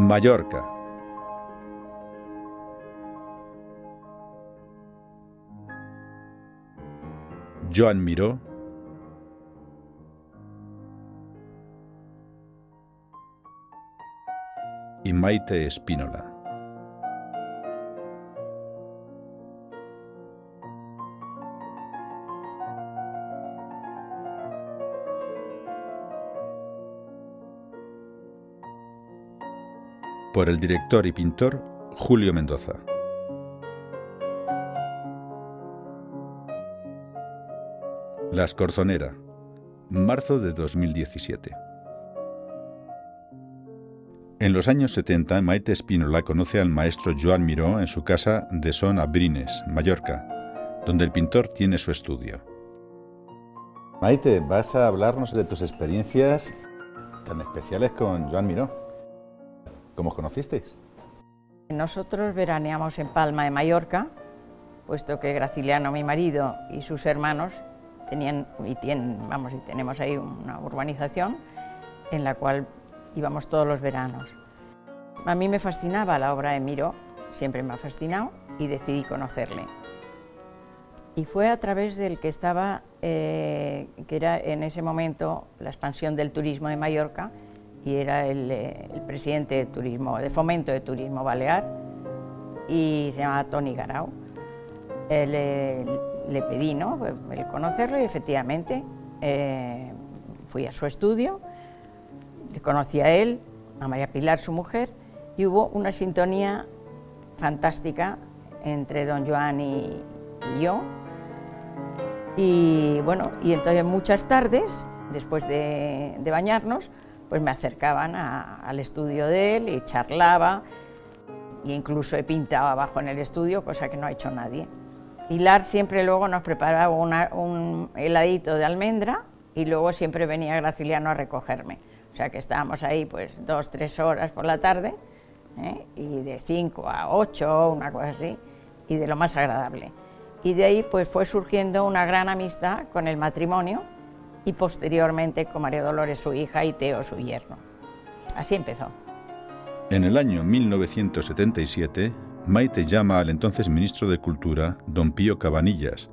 Mallorca. Joan Miró y Maite Espínola. Por el director y pintor Julio Mendoza. La Escorzonera, marzo de 2017. En los años 70, Maite Espínola conoce al maestro Joan Miró en su casa de Son a Brines, Mallorca, donde el pintor tiene su estudio. Maite, vas a hablarnos de tus experiencias tan especiales con Joan Miró. ¿Cómo os conocisteis? Nosotros veraneamos en Palma de Mallorca, puesto que Graciliano, mi marido, y sus hermanos tenemos ahí una urbanización en la cual íbamos todos los veranos. A mí me fascinaba la obra de Miró, siempre me ha fascinado, y decidí conocerle. Y fue a través del que estaba, que era en ese momento la expansión del turismo de Mallorca, y era el presidente de turismo, de fomento de turismo balear, y se llamaba Toni Garau. Le pedí, ¿no?, el conocerlo, y efectivamente fui a su estudio, le conocí a él, a María Pilar, su mujer, y hubo una sintonía fantástica entre don Joan y yo. Y bueno, y entonces muchas tardes, después de bañarnos, pues me acercaban al estudio de él y charlaba, e incluso he pintado abajo en el estudio, cosa que no ha hecho nadie. Pilar siempre luego nos preparaba un heladito de almendra, y luego siempre venía Graciliano a recogerme. O sea que estábamos ahí pues 2 o 3 horas por la tarde, y de 5 a 8, una cosa así, y de lo más agradable. Y de ahí pues fue surgiendo una gran amistad con el matrimonio, y posteriormente con María Dolores, su hija, y Teo, su yerno. Así empezó. En el año 1977, Maite llama al entonces ministro de Cultura, don Pío Cabanillas,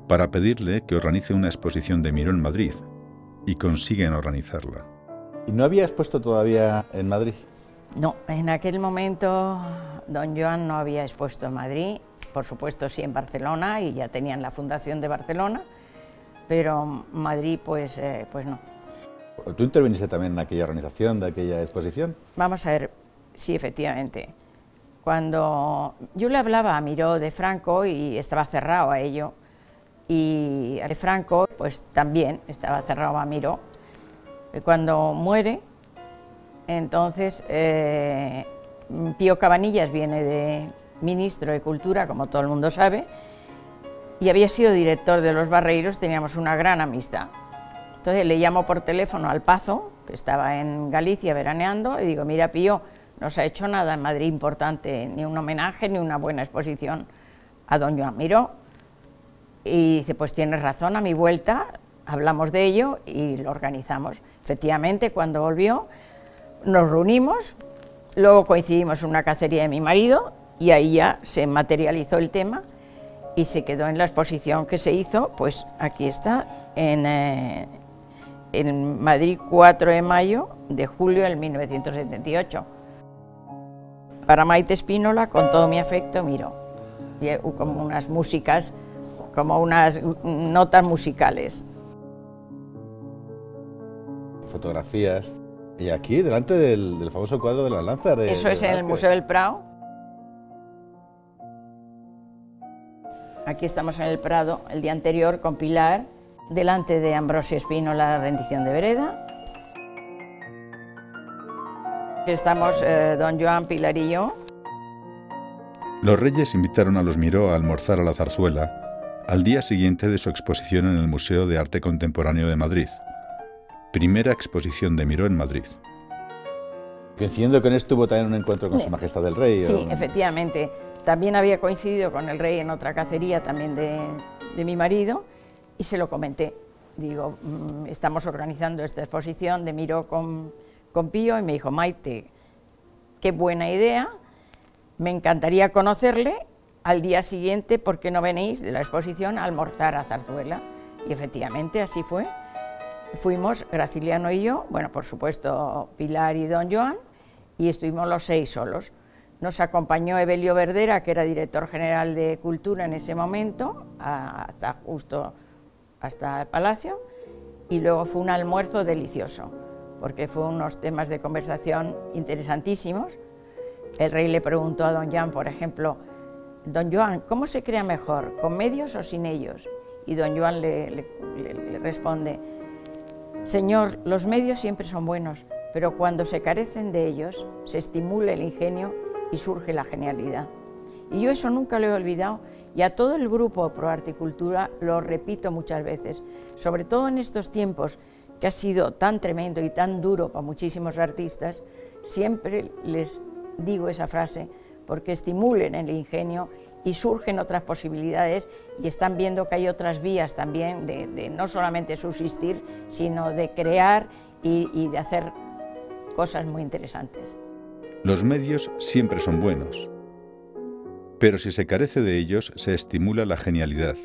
para pedirle que organice una exposición de Miró en Madrid, y consiguen organizarla. ¿Y no había expuesto todavía en Madrid? No, en aquel momento don Joan no había expuesto en Madrid, por supuesto sí en Barcelona, y ya tenían la fundación de Barcelona, pero Madrid pues no. ¿Tú interviniste también en aquella organización de aquella exposición? Vamos a ver, sí, efectivamente. Cuando yo le hablaba a Miró de Franco, y estaba cerrado a ello, y a Franco pues también estaba cerrado a Miró. Cuando muere, entonces Pío Cabanillas viene de ministro de Cultura, como todo el mundo sabe, y había sido director de Los Barreiros, teníamos una gran amistad. Entonces le llamo por teléfono al Pazo, que estaba en Galicia veraneando, y digo, mira Pío, no se ha hecho nada en Madrid importante, ni un homenaje, ni una buena exposición a don Joan Miró. Y dice, pues tienes razón, a mi vuelta hablamos de ello y lo organizamos. Efectivamente, cuando volvió, nos reunimos, luego coincidimos en una cacería de mi marido, y ahí ya se materializó el tema, y se quedó en la exposición que se hizo, pues aquí está, en Madrid, 4 de mayo de julio del 1978. Para Maite Espínola, con todo mi afecto, Miró. Y como unas músicas, como unas notas musicales. Fotografías. Y aquí, delante del famoso cuadro de las lanzas. Eso es en el Museo del Prado. Aquí estamos en el Prado, el día anterior, con Pilar, delante de Ambrosio Espínola, la rendición de Vereda. Estamos don Joan, Pilar y yo. Los Reyes invitaron a los Miró a almorzar a la Zarzuela al día siguiente de su exposición en el Museo de Arte Contemporáneo de Madrid. Primera exposición de Miró en Madrid. Coincidiendo con esto, hubo también un encuentro con Su Majestad el Rey. Sí, efectivamente. También había coincidido con el rey en otra cacería también de mi marido, y se lo comenté. Digo, estamos organizando esta exposición de Miró con Pío, y me dijo, Maite, qué buena idea, me encantaría conocerle, al día siguiente, ¿por qué no venís de la exposición a almorzar a Zarzuela? Y efectivamente así fue. Fuimos Graciliano y yo, bueno, por supuesto Pilar y don Joan, y estuvimos los 6 solos. Nos acompañó Evelio Verdera, que era director general de Cultura en ese momento, hasta el Palacio, y luego fue un almuerzo delicioso, porque fue unos temas de conversación interesantísimos. El rey le preguntó a don Joan, por ejemplo, don Joan, ¿cómo se crea mejor, con medios o sin ellos? Y don Joan le responde, señor, los medios siempre son buenos, pero cuando se carecen de ellos, se estimula el ingenio y surge la genialidad. Y yo eso nunca lo he olvidado, y a todo el grupo Pro Arte y Cultura lo repito muchas veces, sobre todo en estos tiempos que ha sido tan tremendo y tan duro para muchísimos artistas, siempre les digo esa frase, porque estimulen el ingenio y surgen otras posibilidades y están viendo que hay otras vías también de no solamente subsistir, sino de crear y de hacer cosas muy interesantes. Los medios siempre son buenos, pero si se carece de ellos, se estimula la genialidad.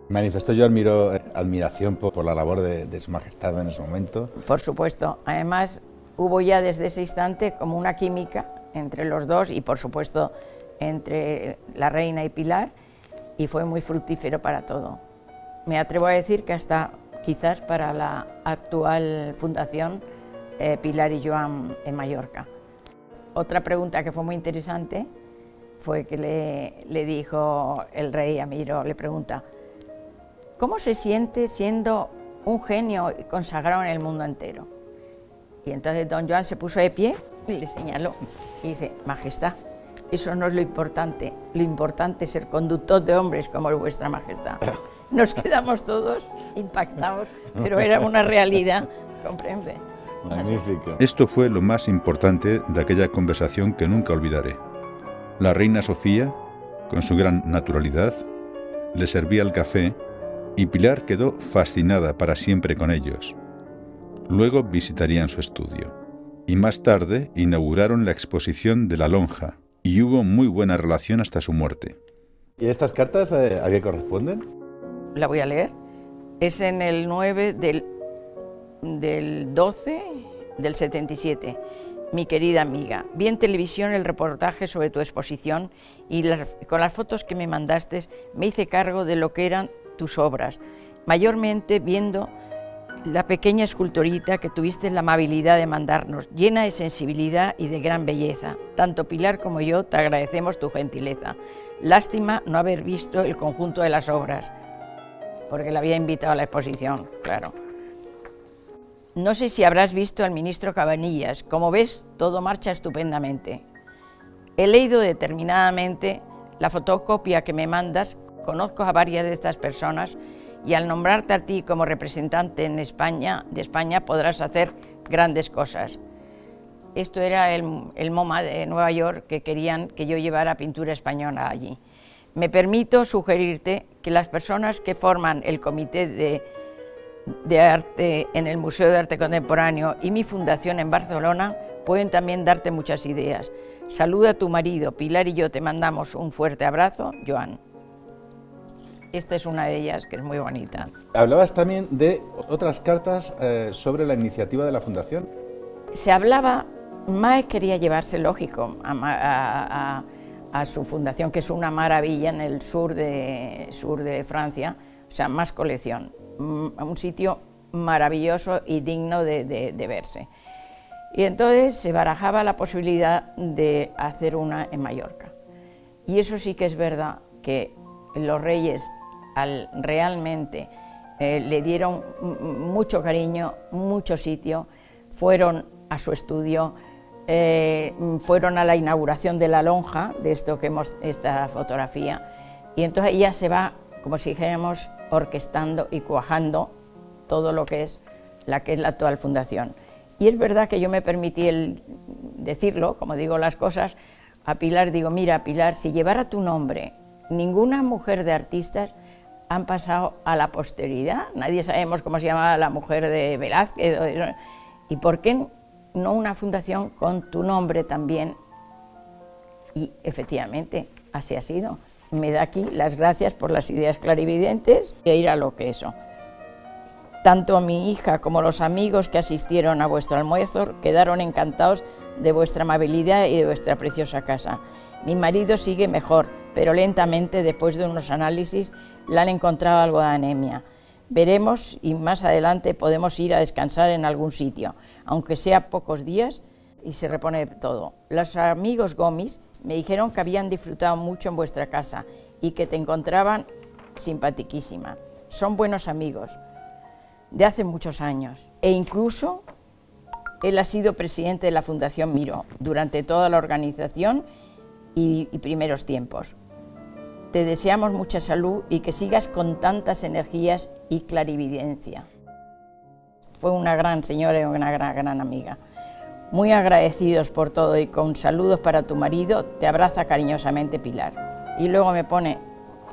Manifestó Joan Miró admiración por la labor de Su Majestad en ese momento. Por supuesto, además hubo ya desde ese instante como una química entre los dos y por supuesto entre la reina y Pilar, y fue muy fructífero para todo. Me atrevo a decir que hasta quizás para la actual fundación Pilar y Joan en Mallorca. Otra pregunta que fue muy interesante fue que le dijo el rey a Miró, le pregunta, ¿cómo se siente siendo un genio consagrado en el mundo entero? Y entonces don Joan se puso de pie y le señaló y dice, Majestad, eso no es lo importante es ser conductor de hombres como es vuestra Majestad. Nos quedamos todos impactados, pero era una realidad, ¿comprende? Magnífico. Esto fue lo más importante de aquella conversación que nunca olvidaré. La reina Sofía, con su gran naturalidad, le servía el café y Pilar quedó fascinada para siempre con ellos. Luego visitarían su estudio. Y más tarde inauguraron la exposición de La Lonja y hubo muy buena relación hasta su muerte. ¿Y estas cartas a qué corresponden? La voy a leer. Es en el 9 del 12 del 77. Mi querida amiga, vi en televisión el reportaje sobre tu exposición y con las fotos que me mandaste me hice cargo de lo que eran tus obras, mayormente viendo la pequeña esculturita que tuviste la amabilidad de mandarnos, llena de sensibilidad y de gran belleza. Tanto Pilar como yo te agradecemos tu gentileza. Lástima no haber visto el conjunto de las obras, porque la había invitado a la exposición, claro. No sé si habrás visto al ministro Cabanillas. Como ves, todo marcha estupendamente. He leído determinadamente la fotocopia que me mandas, conozco a varias de estas personas y al nombrarte a ti como representante de España podrás hacer grandes cosas. Esto era el MoMA de Nueva York, que querían que yo llevara pintura española allí. Me permito sugerirte que las personas que forman el comité de arte en el Museo de Arte Contemporáneo y mi fundación en Barcelona pueden también darte muchas ideas. Saluda a tu marido, Pilar y yo te mandamos un fuerte abrazo, Joan. Esta es una de ellas, que es muy bonita. Hablabas también de otras cartas sobre la iniciativa de la fundación. Se hablaba, Maes quería llevarse, lógico, a su fundación, que es una maravilla en el sur de Francia, o sea, más colección. Un sitio maravilloso y digno de verse. Y entonces se barajaba la posibilidad de hacer una en Mallorca. Y eso sí que es verdad, que los reyes realmente le dieron mucho cariño, mucho sitio, fueron a su estudio, fueron a la inauguración de La Lonja, de esto que esta fotografía, y entonces ella se va, como si dijéramos, orquestando y cuajando todo lo que es la actual fundación. Y es verdad que yo me permití decirlo, como digo las cosas, a Pilar digo, mira Pilar, si llevara tu nombre, ninguna mujer de artistas han pasado a la posteridad, nadie sabemos cómo se llamaba la mujer de Velázquez, ¿y por qué no una fundación con tu nombre también. Y efectivamente, así ha sido. Me da aquí las gracias por las ideas clarividentes e ir a lo que eso. Tanto mi hija como los amigos que asistieron a vuestro almuerzo quedaron encantados de vuestra amabilidad y de vuestra preciosa casa. Mi marido sigue mejor, pero lentamente, después de unos análisis, le han encontrado algo de anemia. Veremos y más adelante podemos ir a descansar en algún sitio, aunque sea pocos días, y se repone todo. Los amigos Gomis me dijeron que habían disfrutado mucho en vuestra casa y que te encontraban simpatiquísima. Son buenos amigos de hace muchos años, e incluso él ha sido presidente de la Fundación Miró durante toda la organización y primeros tiempos. Te deseamos mucha salud y que sigas con tantas energías y clarividencia. Fue una gran señora y una gran amiga. Muy agradecidos por todo y con saludos para tu marido, te abraza cariñosamente Pilar. Y luego me pone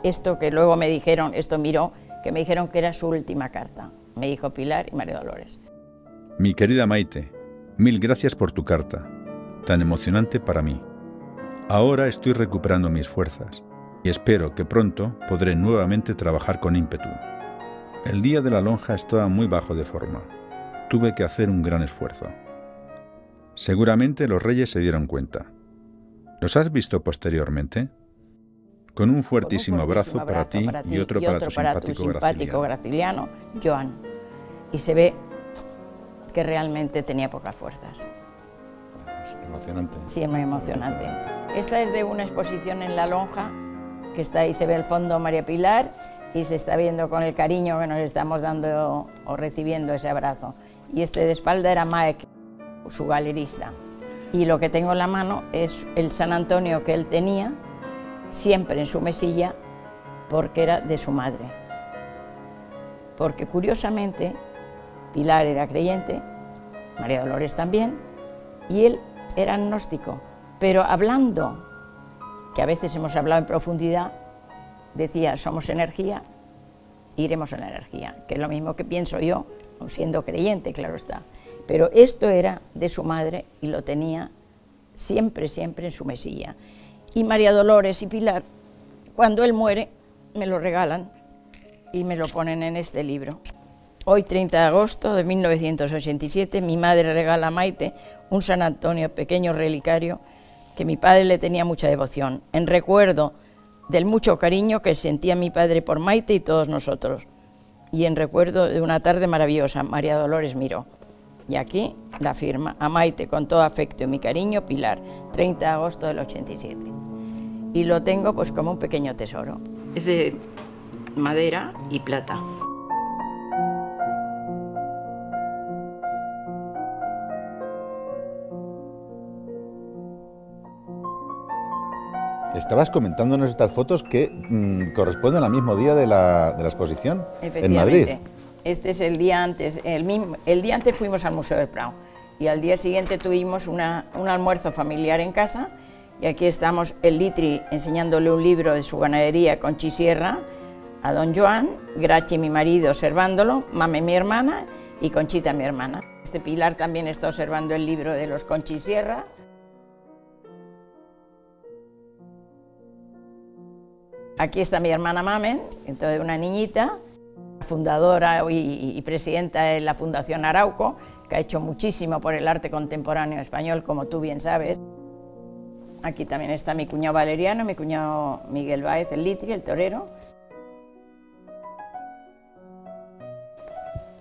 esto que luego me dijeron, esto Miró, que me dijeron que era su última carta. Me dijo Pilar y María Dolores. Mi querida Maite, mil gracias por tu carta, tan emocionante para mí. Ahora estoy recuperando mis fuerzas y espero que pronto podré nuevamente trabajar con ímpetu. El día de la lonja estaba muy bajo de forma. Tuve que hacer un gran esfuerzo. Seguramente los reyes se dieron cuenta. ¿Los has visto posteriormente? Con un fuertísimo abrazo para ti y otro para tu simpático graciliano, Joan. Y se ve que realmente tenía pocas fuerzas. Es emocionante. Sí, es muy emocionante. Esta es de una exposición en la lonja, que está ahí, se ve el fondo María Pilar y se está viendo con el cariño que nos estamos dando o recibiendo ese abrazo. Y este de espalda era Maek, su galerista. Y lo que tengo en la mano es el San Antonio que él tenía, siempre en su mesilla, porque era de su madre. Porque curiosamente, Pilar era creyente, María Dolores también, y él era agnóstico, pero hablando, que a veces hemos hablado en profundidad, decía, somos energía, iremos a la energía, que es lo mismo que pienso yo, siendo creyente, claro está. Pero esto era de su madre y lo tenía siempre, siempre en su mesilla. Y María Dolores y Pilar, cuando él muere, me lo regalan y me lo ponen en este libro. Hoy, 30 de agosto de 1987, mi madre regala a Maite un San Antonio, pequeño relicario, que mi padre le tenía mucha devoción, en recuerdo del mucho cariño que sentía mi padre por Maite y todos nosotros, y en recuerdo de una tarde maravillosa, María Dolores Miró. Y aquí la firma, a Maite con todo afecto y mi cariño, Pilar, 30 de agosto del 87. Y lo tengo pues como un pequeño tesoro. Es de madera y plata. Estabas comentándonos estas fotos que corresponden al mismo día de la exposición en Madrid. Este es el día antes. El día antes fuimos al Museo del Prado y al día siguiente tuvimos un almuerzo familiar en casa y aquí estamos el Litri enseñándole un libro de su ganadería, Conchi Sierra, a don Joan, Grachi mi marido observándolo, Mame mi hermana y Conchita mi hermana. Este Pilar también está observando el libro de los Conchi Sierra. Aquí está mi hermana Mamen, entonces una niñita, fundadora y presidenta de la Fundación Arauco, que ha hecho muchísimo por el arte contemporáneo español, como tú bien sabes. Aquí también está mi cuñado Valeriano, mi cuñado Miguel Báez, el Litri, el torero.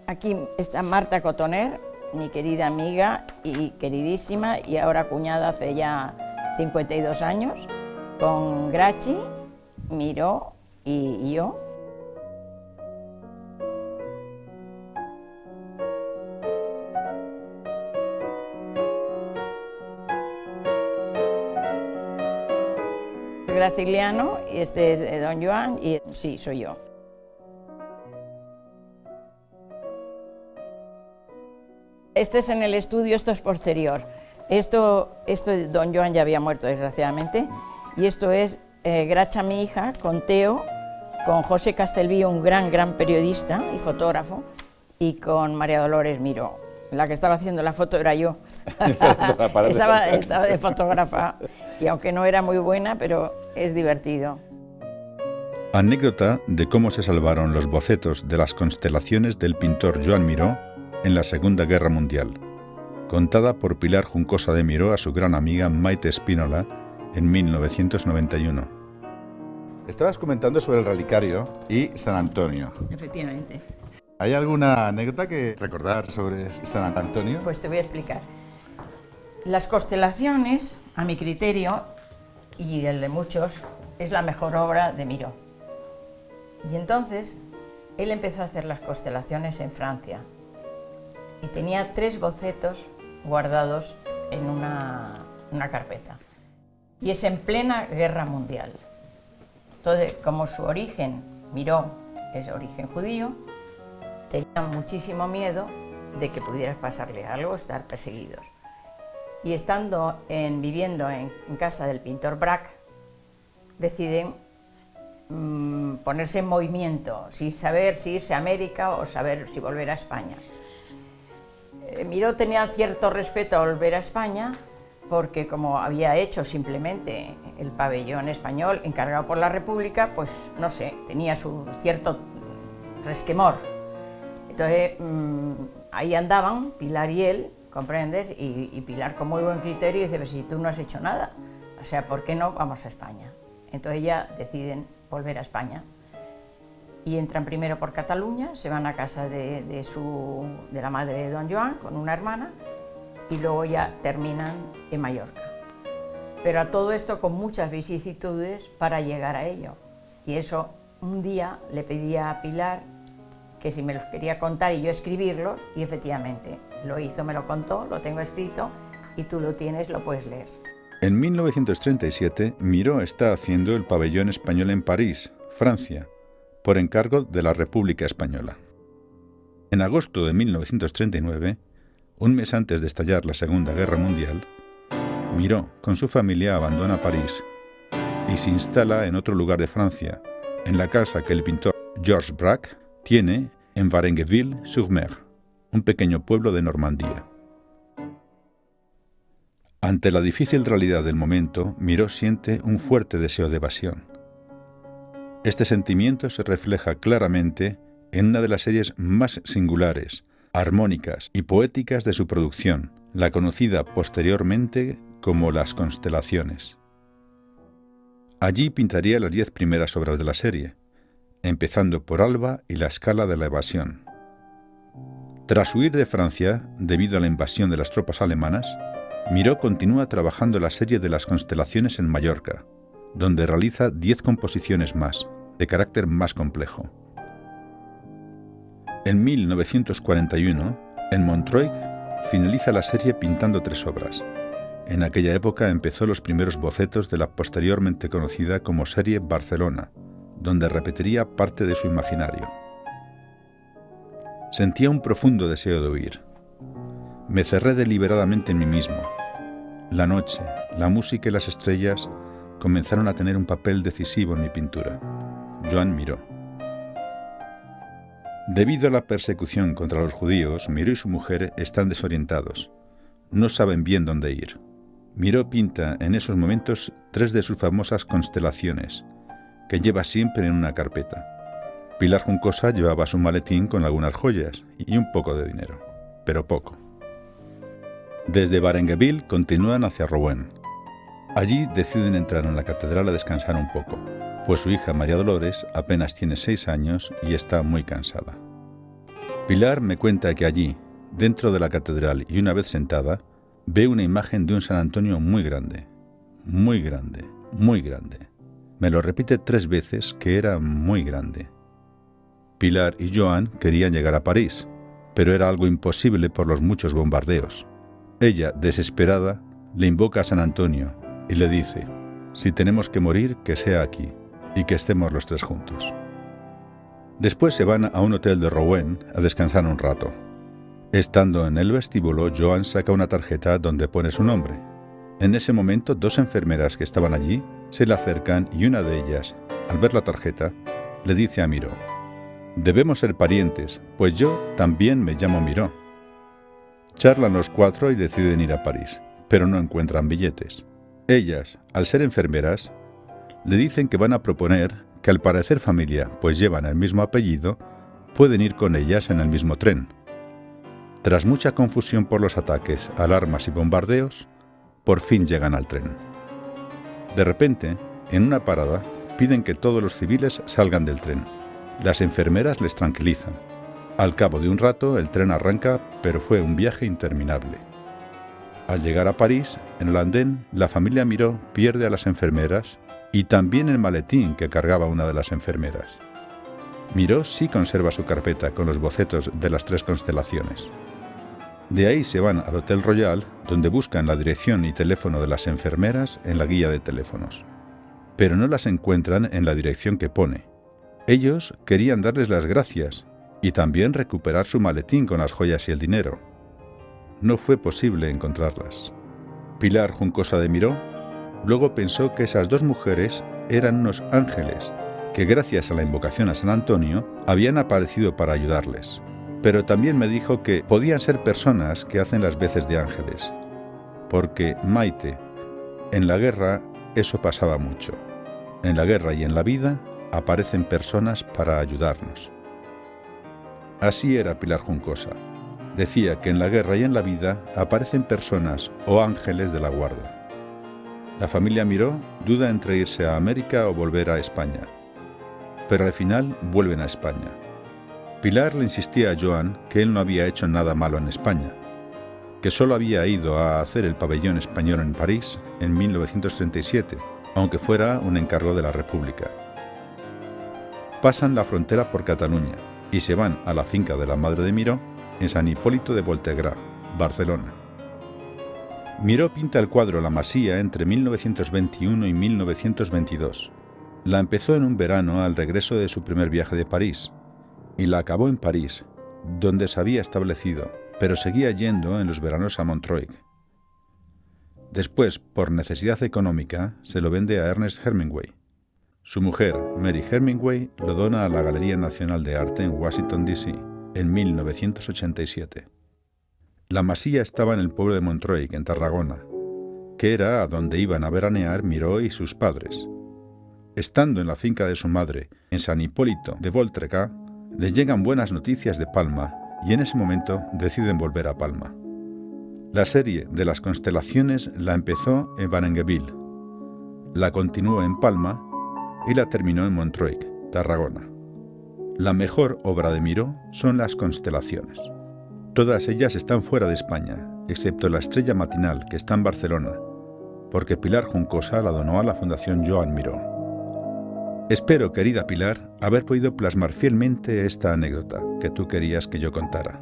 Aquí está Marta Cotoner, mi querida amiga y queridísima, y ahora cuñada hace ya 52 años, con Grachi, Miró y yo. Graciliano, y este es de don Joan, y sí, soy yo. Este es en el estudio, esto es posterior. Esto don Joan ya había muerto, desgraciadamente, y esto es Gracha, mi hija, con Teo, con José Castelví, un gran periodista y fotógrafo, y con María Dolores Miró. La que estaba haciendo la foto era yo. estaba de fotógrafa y aunque no era muy buena, pero es divertido. Anécdota de cómo se salvaron los bocetos de las constelaciones del pintor Joan Miró en la Segunda Guerra Mundial, contada por Pilar Juncosa de Miró a su gran amiga Maite Spínola en 1991. Estabas comentando sobre el relicario y San Antonio. Efectivamente. ¿Hay alguna anécdota que recordar sobre San Antonio? Pues te voy a explicar. Las constelaciones, a mi criterio, y el de muchos, es la mejor obra de Miró. Y entonces, él empezó a hacer las constelaciones en Francia. Y tenía 3 bocetos guardados en una carpeta. Y es en plena Guerra Mundial. Entonces, como su origen, Miró, es origen judío, tenían muchísimo miedo de que pudiera pasarle algo, estar perseguidos. Y estando viviendo en casa del pintor Braque, deciden ponerse en movimiento, sin saber si irse a América o saber si volver a España. Miró tenía cierto respeto a volver a España, porque como había hecho simplemente el pabellón español encargado por la República, pues no sé, tenía su cierto resquemor. Entonces ahí andaban Pilar y él, ¿comprendes? Y Pilar con muy buen criterio dice, pues si tú no has hecho nada, o sea, ¿por qué no vamos a España? Entonces ya deciden volver a España y entran primero por Cataluña, se van a casa de la madre de don Joan con una hermana y luego ya terminan en Mallorca. Pero a todo esto con muchas vicisitudes para llegar a ello. Y eso, un día le pedí a Pilar que si me los quería contar y yo escribirlos, y efectivamente lo hizo, me lo contó, lo tengo escrito y tú lo tienes, lo puedes leer. En 1937, Miró está haciendo el pabellón español en París, Francia, por encargo de la República Española. En agosto de 1939, un mes antes de estallar la Segunda Guerra Mundial, Miró con su familia abandona París y se instala en otro lugar de Francia, en la casa que el pintor Georges Braque tiene en Varennes-Sur-Mer, un pequeño pueblo de Normandía. Ante la difícil realidad del momento, Miró siente un fuerte deseo de evasión. Este sentimiento se refleja claramente en una de las series más singulares, armónicas y poéticas de su producción, la conocida posteriormente como Las Constelaciones. Allí pintaría las 10 primeras obras de la serie, empezando por Alba y la Escala de la Evasión. Tras huir de Francia, debido a la invasión de las tropas alemanas, Miró continúa trabajando la serie de Las Constelaciones en Mallorca, donde realiza 10 composiciones más, de carácter más complejo. En 1941, en Montreuil, finaliza la serie pintando 3 obras. En aquella época empezó los primeros bocetos de la posteriormente conocida como serie Barcelona, donde repetiría parte de su imaginario. Sentía un profundo deseo de huir. Me cerré deliberadamente en mí mismo. La noche, la música y las estrellas comenzaron a tener un papel decisivo en mi pintura. Joan Miró. Debido a la persecución contra los judíos, Miró y su mujer están desorientados. No saben bien dónde ir. Miró pinta en esos momentos 3 de sus famosas constelaciones, que lleva siempre en una carpeta. Pilar Juncosa llevaba su maletín con algunas joyas y un poco de dinero, pero poco. Desde Varennes continúan hacia Rouen. Allí deciden entrar en la catedral a descansar un poco, pues su hija María Dolores apenas tiene 6 años y está muy cansada. Pilar me cuenta que allí, dentro de la catedral y una vez sentada, ve una imagen de un San Antonio muy grande, muy grande, muy grande. Me lo repite 3 veces que era muy grande. Pilar y Joan querían llegar a París, pero era algo imposible por los muchos bombardeos. Ella, desesperada, le invoca a San Antonio y le dice, si tenemos que morir, que sea aquí, y que estemos los 3 juntos. Después se van a un hotel de Rouen a descansar un rato. Estando en el vestíbulo, Joan saca una tarjeta donde pone su nombre. En ese momento, 2 enfermeras que estaban allí se le acercan y una de ellas, al ver la tarjeta, le dice a Miró, debemos ser parientes, pues yo también me llamo Miró. Charlan los cuatro y deciden ir a París, pero no encuentran billetes. Ellas, al ser enfermeras, le dicen que van a proponer que al parecer familia, pues llevan el mismo apellido, pueden ir con ellas en el mismo tren. Tras mucha confusión por los ataques, alarmas y bombardeos, por fin llegan al tren. De repente, en una parada, piden que todos los civiles salgan del tren. Las enfermeras les tranquilizan. Al cabo de un rato, el tren arranca, pero fue un viaje interminable. Al llegar a París, en el andén, la familia Miró pierde a las enfermeras y también el maletín que cargaba una de las enfermeras. Miró sí conserva su carpeta con los bocetos de las 3 constelaciones. De ahí se van al Hotel Royal, donde buscan la dirección y teléfono de las enfermeras en la guía de teléfonos. Pero no las encuentran en la dirección que pone. Ellos querían darles las gracias y también recuperar su maletín con las joyas y el dinero. No fue posible encontrarlas. Pilar Juncosa de Miró luego pensó que esas 2 mujeres eran unos ángeles que gracias a la invocación a San Antonio habían aparecido para ayudarles. Pero también me dijo que podían ser personas que hacen las veces de ángeles, porque Maite, en la guerra eso pasaba mucho. En la guerra y en la vida aparecen personas para ayudarnos. Así era Pilar Juncosa. Decía que en la guerra y en la vida aparecen personas o ángeles de la guarda. La familia Miró duda entre irse a América o volver a España, pero al final vuelven a España. Pilar le insistía a Joan que él no había hecho nada malo en España, que solo había ido a hacer el pabellón español en París en 1937, aunque fuera un encargo de la República. Pasan la frontera por Cataluña y se van a la finca de la madre de Miró en San Hipólito de Volterra, Barcelona. Miró pinta el cuadro La Masía entre 1921 y 1922. La empezó en un verano al regreso de su primer viaje de París y la acabó en París, donde se había establecido, pero seguía yendo en los veranos a Montreuil. Después, por necesidad económica, se lo vende a Ernest Hemingway. Su mujer, Mary Hemingway, lo dona a la Galería Nacional de Arte en Washington, D.C., en 1987. La Masía estaba en el pueblo de Montreuil, en Tarragona, que era a donde iban a veranear Miró y sus padres. Estando en la finca de su madre, en San Hipólito de Volterra, le llegan buenas noticias de Palma y en ese momento deciden volver a Palma. La serie de las constelaciones la empezó en Varengueville, la continuó en Palma y la terminó en Montreuil, Tarragona. La mejor obra de Miró son las constelaciones. Todas ellas están fuera de España, excepto la estrella matinal, que está en Barcelona, porque Pilar Juncosa la donó a la Fundación Joan Miró. Espero, querida Pilar, haber podido plasmar fielmente esta anécdota que tú querías que yo contara.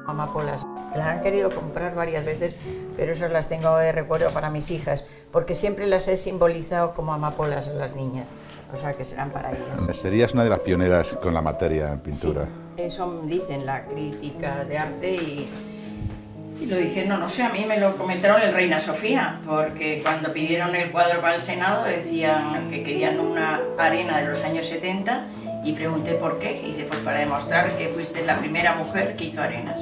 Amapolas. Las han querido comprar varias veces, pero esas las tengo de recuerdo para mis hijas, porque siempre las he simbolizado como amapolas a las niñas, o sea que serán para ellas. Serías una de las pioneras con la materia en pintura. Sí, eso dicen la crítica de arte y lo dije, no sé, a mí me lo comentaron el Reina Sofía, porque cuando pidieron el cuadro para el Senado decían que querían una arena de los años 70 y pregunté por qué, y dice, pues para demostrar que fuiste la primera mujer que hizo arenas.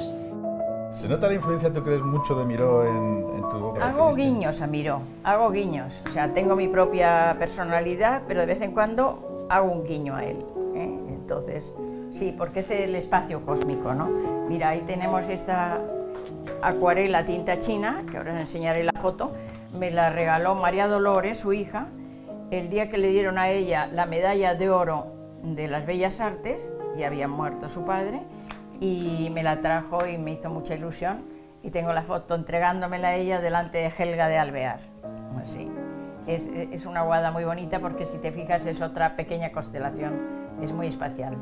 ¿Se nota la influencia, tú crees, mucho de Miró en tu obra? Hago guiños a Miró, hago guiños. O sea, tengo mi propia personalidad, pero de vez en cuando hago un guiño a él, ¿eh? Entonces, sí, porque es el espacio cósmico, ¿no? Mira, ahí tenemos esta acuarela tinta china, que ahora os enseñaré la foto. Me la regaló María Dolores, su hija, el día que le dieron a ella la medalla de oro de las Bellas Artes, ya había muerto su padre, y me la trajo y me hizo mucha ilusión y tengo la foto entregándomela a ella delante de Helga de Alvear. Pues sí, es una guada muy bonita porque si te fijas es otra pequeña constelación, es muy espacial.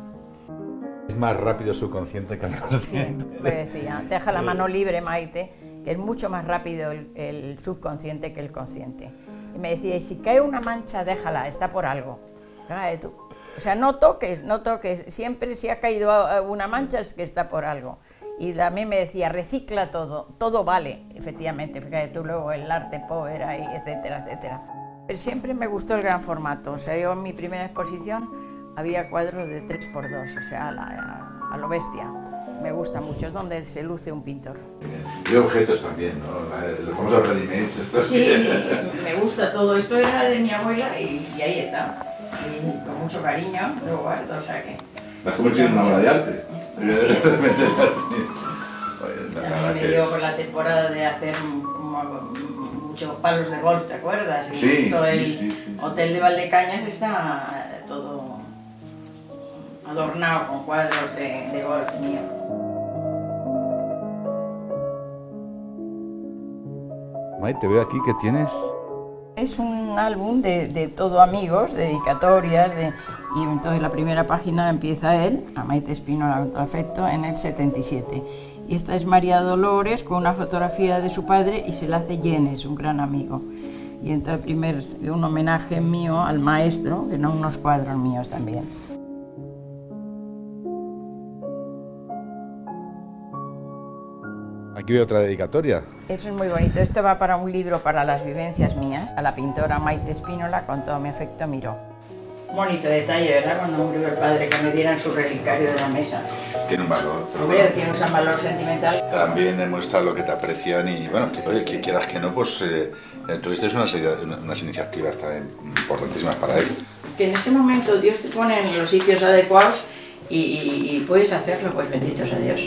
Es más rápido subconsciente que el consciente. Sí, me decía, deja la mano libre, Maite, que es mucho más rápido el subconsciente que el consciente. Y me decía, y si cae una mancha, déjala, está por algo. Tú. O sea, no toques, siempre si ha caído una mancha es que está por algo. Y a mí me decía, recicla todo, todo vale, efectivamente, fíjate tú luego el arte power ahí, etcétera, etcétera. Siempre me gustó el gran formato, o sea, yo en mi primera exposición había cuadros de 3x2, o sea, a lo bestia. Me gusta mucho, es donde se luce un pintor. Y objetos también, ¿no? Los famosos ready-made. Sí, me gusta todo. Esto era de mi abuela y ahí está. Y con mucho cariño lo guardo, o sea que... ¿Me has convertido en una obra de arte? Sí. También me dio por la temporada de hacer muchos palos de golf, ¿te acuerdas? Y Sí, todo sí, el sí. hotel de Valdecañas está todo adornado con cuadros de golf mío. Maite, veo aquí que tienes... Es un álbum de todo amigos, dedicatorias, y entonces la primera página empieza él, a Maite Espínola con todo afecto, en el 77. Y esta es María Dolores con una fotografía de su padre y se la hace Yenes, un gran amigo. Y entonces primero es un homenaje mío al maestro, que son unos cuadros míos también. Aquí veo otra dedicatoria. Eso es muy bonito. Esto va para un libro para las vivencias mías, a la pintora Maite Espínola, con todo mi afecto, Miró. Bonito detalle, ¿verdad? Cuando murió el padre, que me dieran su relicario de la mesa. Tiene un valor. Hombre, tiene un valor sentimental. También demuestra lo que te aprecian y, bueno, que, oye, que quieras que no, pues tuviste unas iniciativas también importantísimas para él. Que en ese momento Dios te pone en los sitios adecuados y puedes hacerlo, pues benditos a Dios.